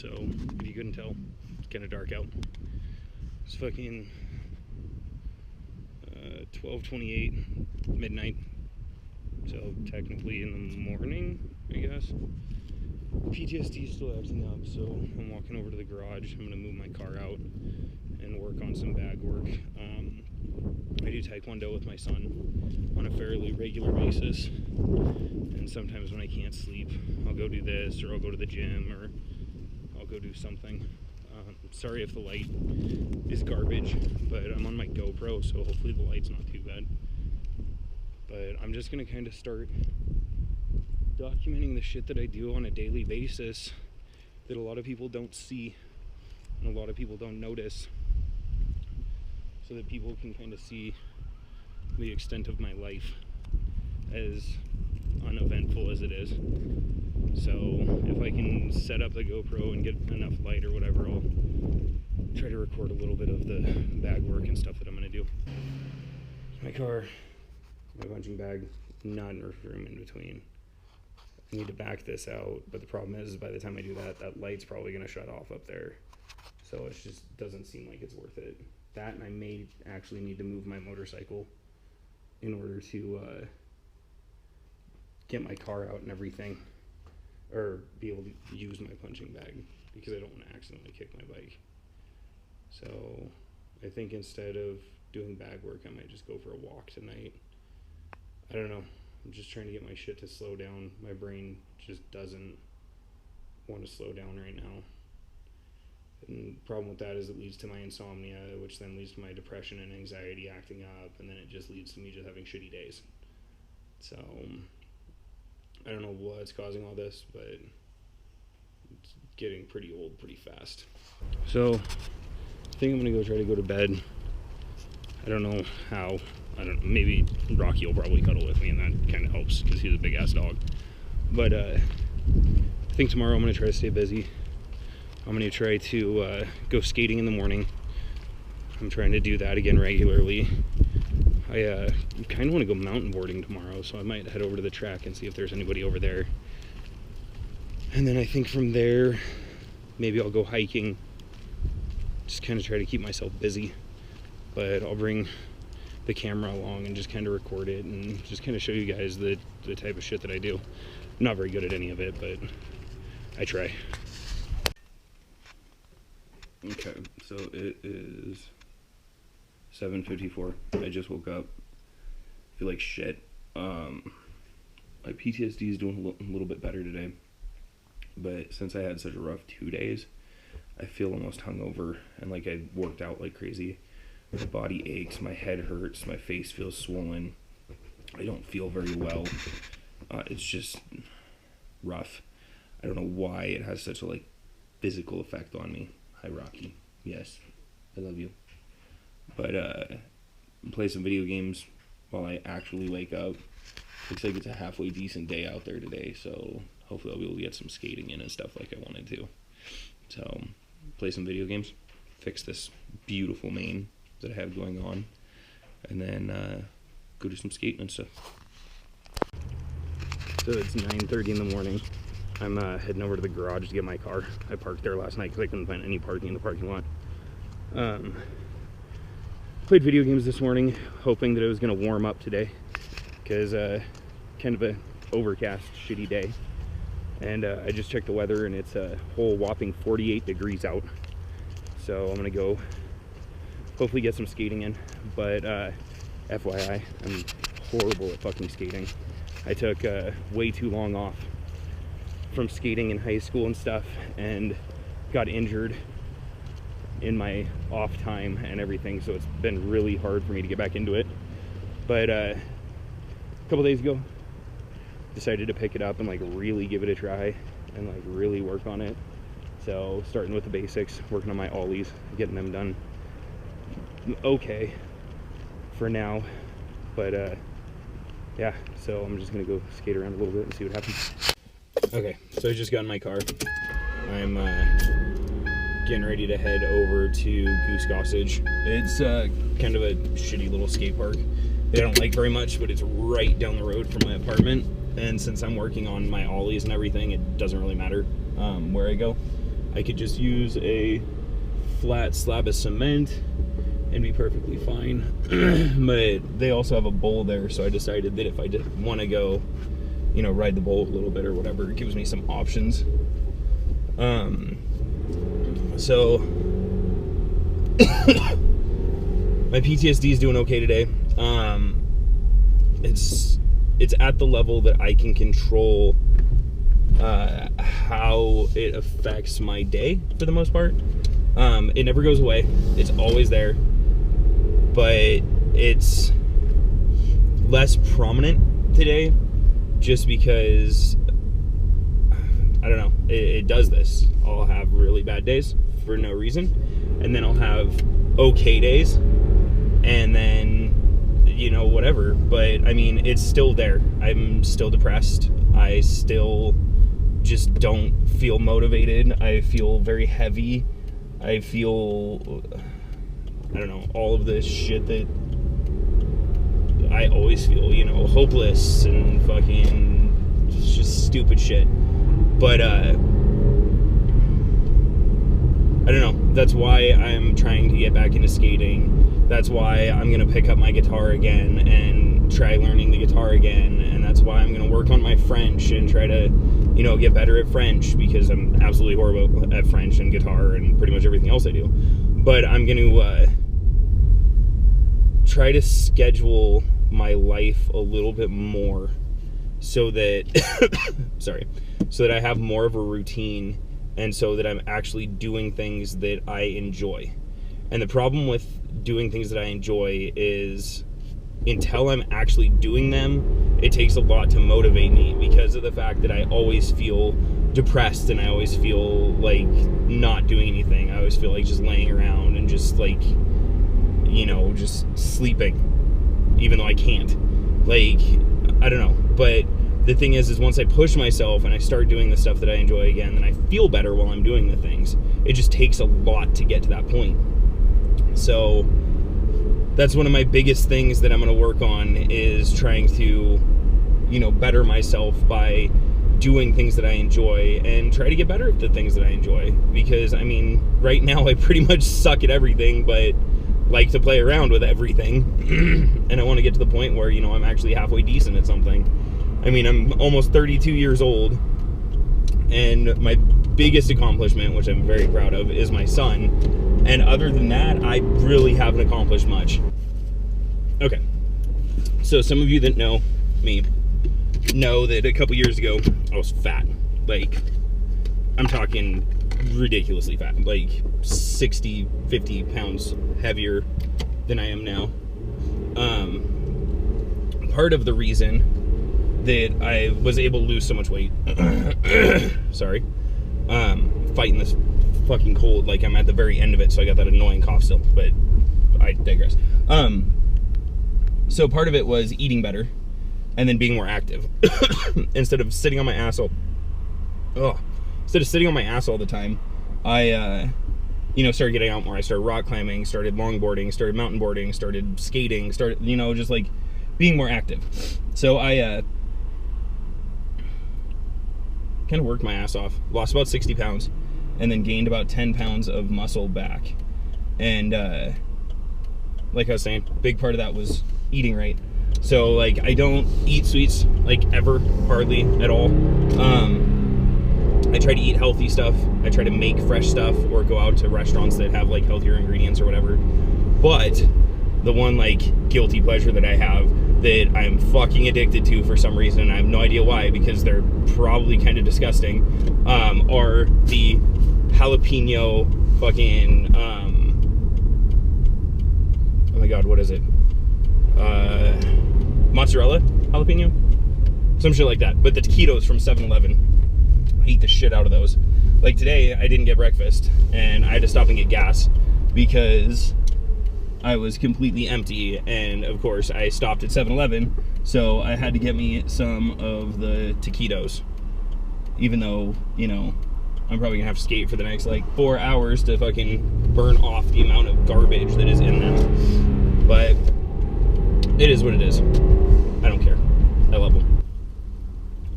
So if you couldn't tell, it's kind of dark out. It's fucking 12:28 midnight, so technically in the morning, I guess. PTSD is still acting up, so I'm walking over to the garage. I'm gonna move my car out and work on some bag work. I do Taekwondo with my son on a fairly regular basis, and sometimes when I can't sleep, I'll go do this, or I'll go to the gym, or I'll go do something. Sorry if the light is garbage, but I'm on my GoPro, so hopefully the light's not too bad. But I'm just gonna kind of start documenting the shit that I do on a daily basis that a lot of people don't see and a lot of people don't notice, so that people can kind of see the extent of my life, as uneventful as it is. So if I can set up the GoPro and get enough light or whatever, I'll try to record a little bit of the bag work and stuff that I'm gonna do. My car, my punching bag, not enough room in between. I need to back this out, but the problem is by the time I do that, that light's probably gonna shut off up there. So it just doesn't seem like it's worth it. That, and I may actually need to move my motorcycle in order to get my car out and everything, or be able to use my punching bag, because I don't want to accidentally kick my bike. So I think instead of doing bag work, I might just go for a walk tonight. I don't know. I'm just trying to get my shit to slow down. My brain just doesn't want to slow down right now. And the problem with that is it leads to my insomnia, which then leads to my depression and anxiety acting up, and then it just leads to me just having shitty days. So I don't know what's causing all this, but it's getting pretty old pretty fast. So I think I'm gonna go try to go to bed. I don't know how. I don't know, maybe Rocky will probably cuddle with me, and that kind of helps because he's a big ass dog. But I think tomorrow I'm gonna try to stay busy. I'm gonna try to go skating in the morning. I'm trying to do that again regularly. I kind of want to go mountain boarding tomorrow, so I might head over to the track and see if there's anybody over there. And then I think from there, maybe I'll go hiking. Just kind of try to keep myself busy. But I'll bring the camera along and just kind of record it and just kind of show you guys the type of shit that I do. I'm not very good at any of it, but I try. Okay, so it is 7:54. I just woke up. I feel like shit. My PTSD is doing a little bit better today, but since I had such a rough 2 days, I feel almost hungover and like I worked out like crazy. My body aches, my head hurts, my face feels swollen. I don't feel very well. It's just rough. I don't know why it has such a like physical effect on me. Hi, Rocky. Yes, I love you. But play some video games while I actually wake up. Looks like it's a halfway decent day out there today, so hopefully I'll be able to get some skating in and stuff like I wanted to. So play some video games, fix this beautiful mane that I have going on, and then go do some skating and stuff. So it's 9:30 in the morning. I'm heading over to the garage to get my car. I parked there last night because I couldn't find any parking in the parking lot. Played video games this morning, hoping that it was going to warm up today, because kind of a overcast, shitty day. And I just checked the weather, and it's a whole whopping 48 degrees out. So I'm going to go hopefully get some skating in. But FYI, I'm horrible at fucking skating. I took way too long off from skating in high school and stuff, and got injured in my off time and everything, so it's been really hard for me to get back into it. But a couple days ago, decided to pick it up and like really give it a try and like really work on it. So starting with the basics, working on my ollies, getting them done okay for now. But yeah, so I'm just gonna go skate around a little bit and see what happens. Okay, so I just got in my car. I'm getting ready to head over to Goose Gossage. It's kind of a shitty little skate park that I don't like very much, but it's right down the road from my apartment. And since I'm working on my ollies and everything, it doesn't really matter where I go. I could just use a flat slab of cement and be perfectly fine. But they also have a bowl there, so I decided that if I did want to go, you know, ride the bowl a little bit or whatever, it gives me some options. So my PTSD is doing okay today. It's at the level that I can control how it affects my day for the most part. It never goes away. It's always there, but it's less prominent today just because, I don't know, it does this. I'll have really bad days for no reason, and then I'll have okay days, and then, you know, whatever. But I mean, it's still there. I'm still depressed. I still just don't feel motivated. I feel very heavy. I feel, I don't know, all of this shit that I always feel, you know, hopeless and fucking just stupid shit. But I don't know, that's why I'm trying to get back into skating. That's why I'm gonna pick up my guitar again and try learning the guitar again. And that's why I'm gonna work on my French and try to, you know, get better at French, because I'm absolutely horrible at French and guitar and pretty much everything else I do. But I'm gonna try to schedule my life a little bit more so that sorry, so that I have more of a routine, and so that I'm actually doing things that I enjoy. And the problem with doing things that I enjoy is, until I'm actually doing them, it takes a lot to motivate me, because of the fact that I always feel depressed and I always feel like not doing anything. I always feel like just laying around and just like, you know, just sleeping, even though I can't. Like, I don't know. But the thing is once I push myself and I start doing the stuff that I enjoy again, then I feel better while I'm doing the things. It just takes a lot to get to that point. So that's one of my biggest things that I'm going to work on, is trying to, you know, better myself by doing things that I enjoy and try to get better at the things that I enjoy. Because, I mean, right now I pretty much suck at everything, but like to play around with everything. And I want to get to the point where, you know, I'm actually halfway decent at something. I mean, I'm almost 32 years old, and my biggest accomplishment, which I'm very proud of, is my son. And other than that, I really haven't accomplished much. Okay, so some of you that know me know that a couple years ago I was fat. Like, I'm talking ridiculously fat, like 60, 50 pounds heavier than I am now. Part of the reason that I was able to lose so much weight sorry, fighting this fucking cold, like I'm at the very end of it, so I got that annoying cough still, but I digress. So part of it was eating better and then being more active. Instead of sitting on my ass all the time, I you know, started getting out more. I started rock climbing, started longboarding, started mountain boarding, started skating, started, you know, just like being more active. So I kind of worked my ass off, lost about 60 pounds, and then gained about 10 pounds of muscle back. And like I was saying, big part of that was eating right. So like, I don't eat sweets like ever, hardly at all. I try to eat healthy stuff. I try to make fresh stuff or go out to restaurants that have like healthier ingredients or whatever. But the one like guilty pleasure that I have that I'm fucking addicted to for some reason, and I have no idea why, because they're probably kind of disgusting, are the jalapeno fucking, oh my god, what is it? Mozzarella jalapeno? Some shit like that. But the taquitos from 7-Eleven, I eat the shit out of those. Like today, I didn't get breakfast, and I had to stop and get gas because I was completely empty, and of course I stopped at 7-Eleven, so I had to get me some of the taquitos, even though, you know, I'm probably gonna have to skate for the next like 4 hours to fucking burn off the amount of garbage that is in them. But it is what it is. I don't care. I love them.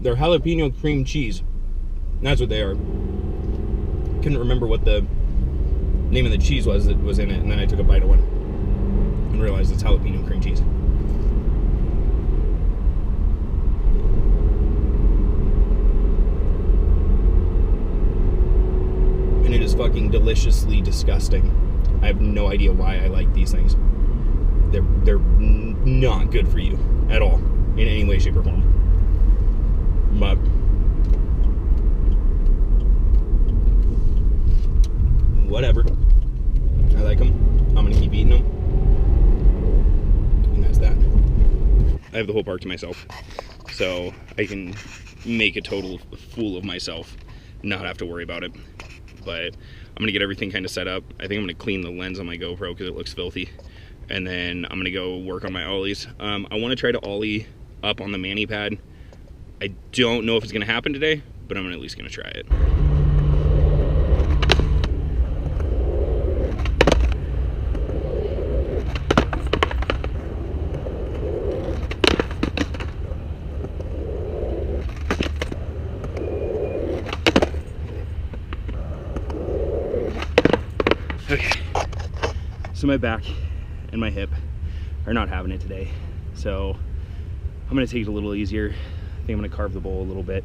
They're jalapeno cream cheese. That's what they are. couldn't remember what the name of the cheese was that was in it, and then I took a bite of one and realized it's jalapeno cream cheese. And it is fucking deliciously disgusting. I have no idea why I like these things. They're not good for you at all in any way, shape, or form. But whatever. I like them. I'm gonna keep eating them. And that's that. I have the whole park to myself, so I can make a total fool of myself, not have to worry about it. But I'm gonna get everything kind of set up. I think I'm gonna clean the lens on my GoPro because it looks filthy. And then I'm gonna go work on my ollies. I wanna try to ollie up on the mani pad. I don't know if it's gonna happen today, but I'm at least gonna try it. Okay, so my back and my hip are not having it today, so I'm gonna take it a little easier. I think I'm gonna carve the bowl a little bit.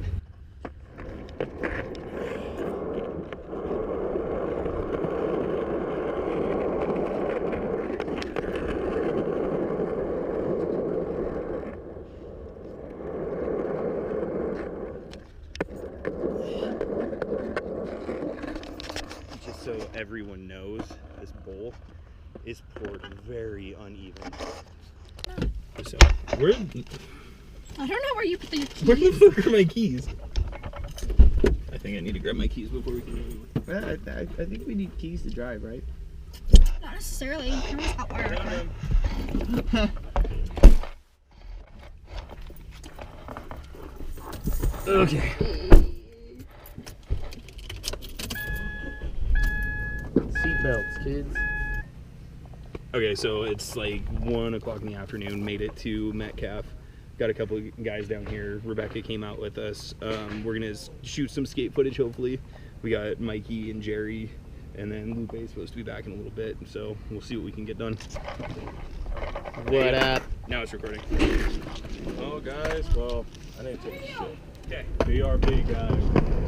Just so everyone knows, this bowl is poured very uneven. So, where? I don't know where you put your keys. Where the fuck are my keys? I think I need to grab my keys before we can move. I think we need keys to drive, right? Not necessarily. Everyone's got wire. Okay. Seatbelts, kids. Okay, so it's like 1 o'clock in the afternoon. Made it to Metcalf. Got a couple of guys down here. Rebecca came out with us. We're gonna shoot some skate footage. Hopefully, we got Mikey and Jerry, and then Lupe is supposed to be back in a little bit. So we'll see what we can get done. What up? Now it's recording. Oh, guys, well, I didn't take a shit. Okay. BRB, guys.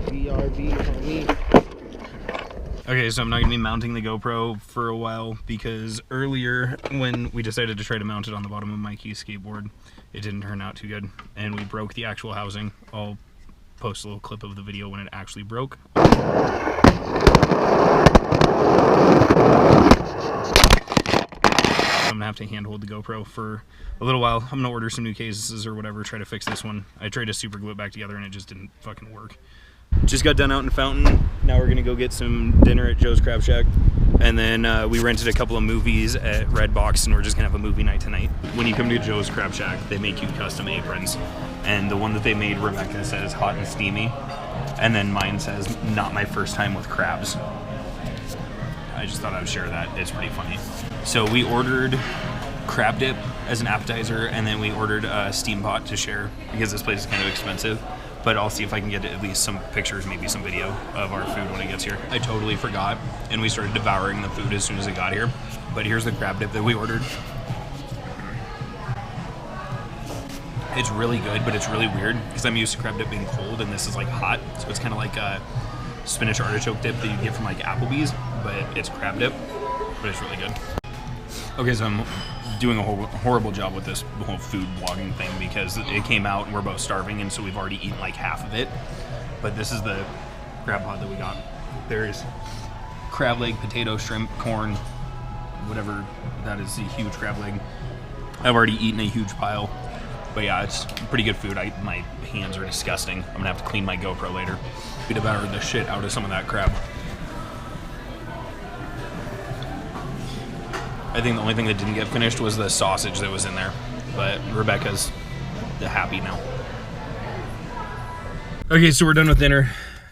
BRB, homie. Okay, so I'm not going to be mounting the GoPro for a while because earlier when we decided to try to mount it on the bottom of Mikey's skateboard, it didn't turn out too good, and we broke the actual housing. I'll post a little clip of the video when it actually broke. I'm going to have to handhold the GoPro for a little while. I'm going to order some new cases or whatever, try to fix this one. I tried to super glue it back together and it just didn't fucking work. Just got done out in Fountain. Now we're gonna go get some dinner at Joe's Crab Shack. And then we rented a couple of movies at Redbox, and we're just gonna have a movie night tonight. When you come to Joe's Crab Shack, they make you custom aprons. And the one that they made, Rebecca says hot and steamy. And then mine says, not my first time with crabs. I just thought I would share that. It's pretty funny. So we ordered crab dip as an appetizer, and then we ordered a steam pot to share because this place is kind of expensive. But I'll see if I can get at least some pictures, maybe some video of our food when it gets here. I totally forgot, and we started devouring the food as soon as it got here. But here's the crab dip that we ordered. It's really good, but it's really weird because I'm used to crab dip being cold, and this is like hot. So it's kind of like a spinach artichoke dip that you get from like Applebee's, but it's crab dip, but it's really good. Okay, so I'm doing a horrible job with this whole food vlogging thing because it came out and we're both starving, and so we've already eaten like half of it. But this is the crab pot that we got. There's crab leg, potato, shrimp, corn, whatever that is, a huge crab leg. I've already eaten a huge pile. But yeah, it's pretty good food. My hands are disgusting. I'm gonna have to clean my GoPro later. We devoured the shit out of some of that crab. I think the only thing that didn't get finished was the sausage that was in there, but Rebecca's happy now. Okay, so we're done with dinner,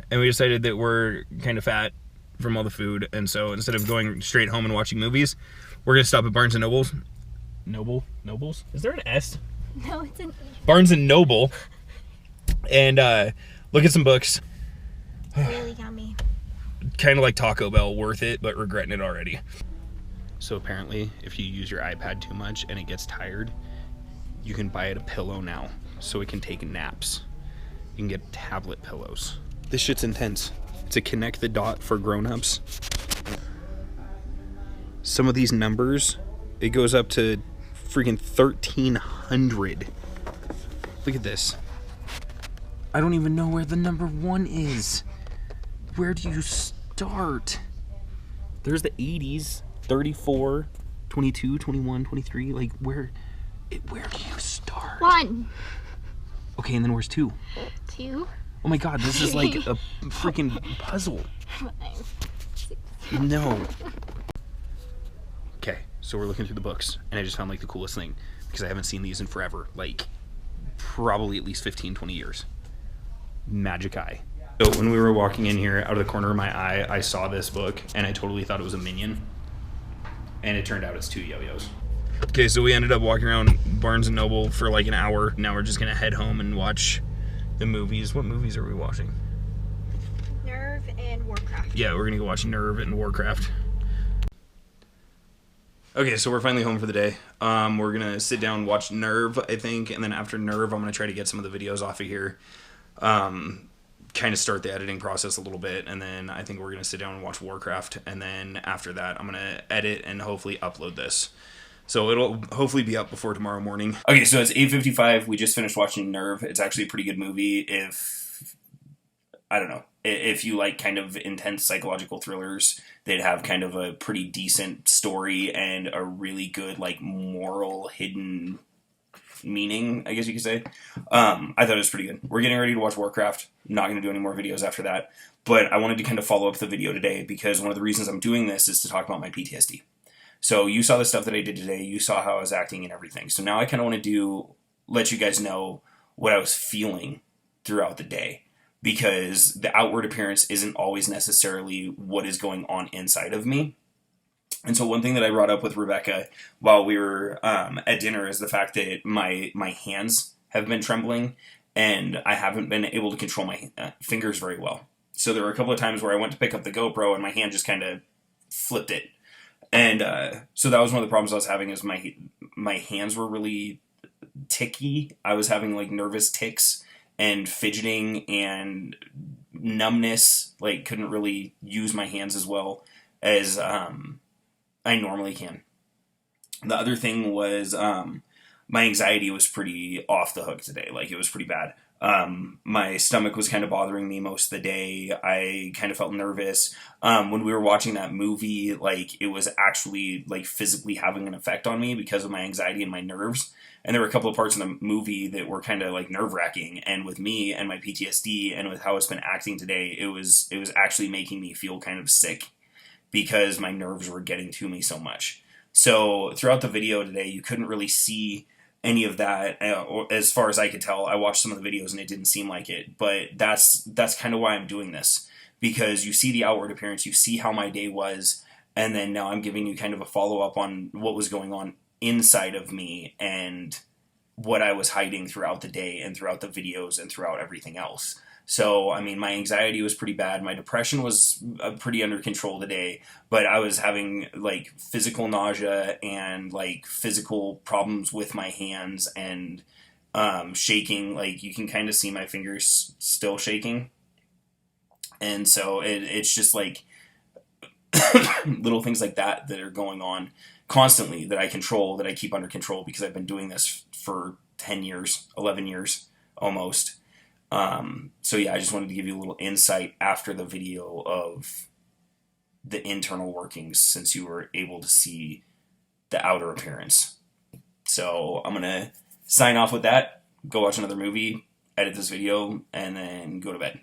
and we decided that we're kind of fat from all the food, and so instead of going straight home and watching movies, we're gonna stop at Barnes & Noble's. Nobles? Is there an S? No, it's an E. Barnes & Noble, and look at some books. Really yummy. kind of like Taco Bell, worth it, but regretting it already. So apparently, if you use your iPad too much and it gets tired, you can buy it a pillow now, so it can take naps. You can get tablet pillows. This shit's intense. It's a connect the dot for grown-ups. Some of these numbers, it goes up to freaking 1,300. Look at this. I don't even know where the number 1 is. Where do you start? There's the 80s, 34, 22, 21, 23. Like, where do you start? 1, Okay, and then where's 2? 2, Oh my god, this is like a freaking puzzle. 5, 6. No. Okay, so we're looking through the books, and I just found like the coolest thing, because I haven't seen these in forever, like probably at least 15, 20 years. Magic Eye. So when we were walking in here, out of the corner of my eye, I saw this book, and I totally thought it was a Minion, and it turned out it's 2 yo-yos. Okay, so we ended up walking around Barnes & Noble for like an hour. Now we're just gonna head home and watch the movies. What movies are we watching? Nerve and Warcraft. Yeah, we're gonna go watch Nerve and Warcraft. Okay, so we're finally home for the day. We're gonna sit down and watch Nerve, I think, and then after Nerve, I'm gonna try to get some of the videos off of here. Kind of start the editing process a little bit, and then I think we're gonna sit down and watch Warcraft, and then after that, I'm gonna edit and hopefully upload this. So it'll hopefully be up before tomorrow morning. Okay, so it's 8:55. We just finished watching Nerve. It's actually a pretty good movie if you like kind of intense psychological thrillers. They'd have kind of a pretty decent story and a really good like moral hidden meaning, I guess you could say. I thought it was pretty good. We're getting ready to watch Warcraft. I'm not going to do any more videos after that. But I wanted to kind of follow up the video today because one of the reasons I'm doing this is to talk about my PTSD. So you saw the stuff that I did today. You saw how I was acting and everything. So now I kind of want to let you guys know what I was feeling throughout the day, because the outward appearance isn't always necessarily what is going on inside of me. And so one thing that I brought up with Rebecca while we were at dinner is the fact that my hands have been trembling and I haven't been able to control my fingers very well. So there were a couple of times where I went to pick up the GoPro and my hand just kind of flipped it. And so that was one of the problems I was having, is my hands were really ticky. I was having like nervous tics and fidgeting and numbness, like couldn't really use my hands as well as I normally can. The other thing was my anxiety was pretty off the hook today. Like it was pretty bad. My stomach was kind of bothering me most of the day. I kind of felt nervous. When we were watching that movie, like it was actually like physically having an effect on me because of my anxiety and my nerves. And there were a couple of parts in the movie that were kind of like nerve-wracking. And with me and my PTSD and with how it's been acting today, it was actually making me feel kind of sick because my nerves were getting to me so much. So throughout the video today, you couldn't really see any of that, or as far as I could tell. I watched some of the videos and it didn't seem like it, but that's kind of why I'm doing this, because you see the outward appearance, you see how my day was, and then now I'm giving you kind of a follow-up on what was going on inside of me and what I was hiding throughout the day and throughout the videos and throughout everything else. So, I mean, my anxiety was pretty bad. My depression was pretty under control today, but I was having like physical nausea and like physical problems with my hands and shaking. Like you can kind of see my fingers still shaking. And so it's just like little things like that are going on constantly that I control, that I keep under control because I've been doing this for 10 years, 11 years almost. So yeah, I just wanted to give you a little insight after the video of the internal workings, since you were able to see the outer appearance. So I'm going to sign off with that, go watch another movie, edit this video, and then go to bed.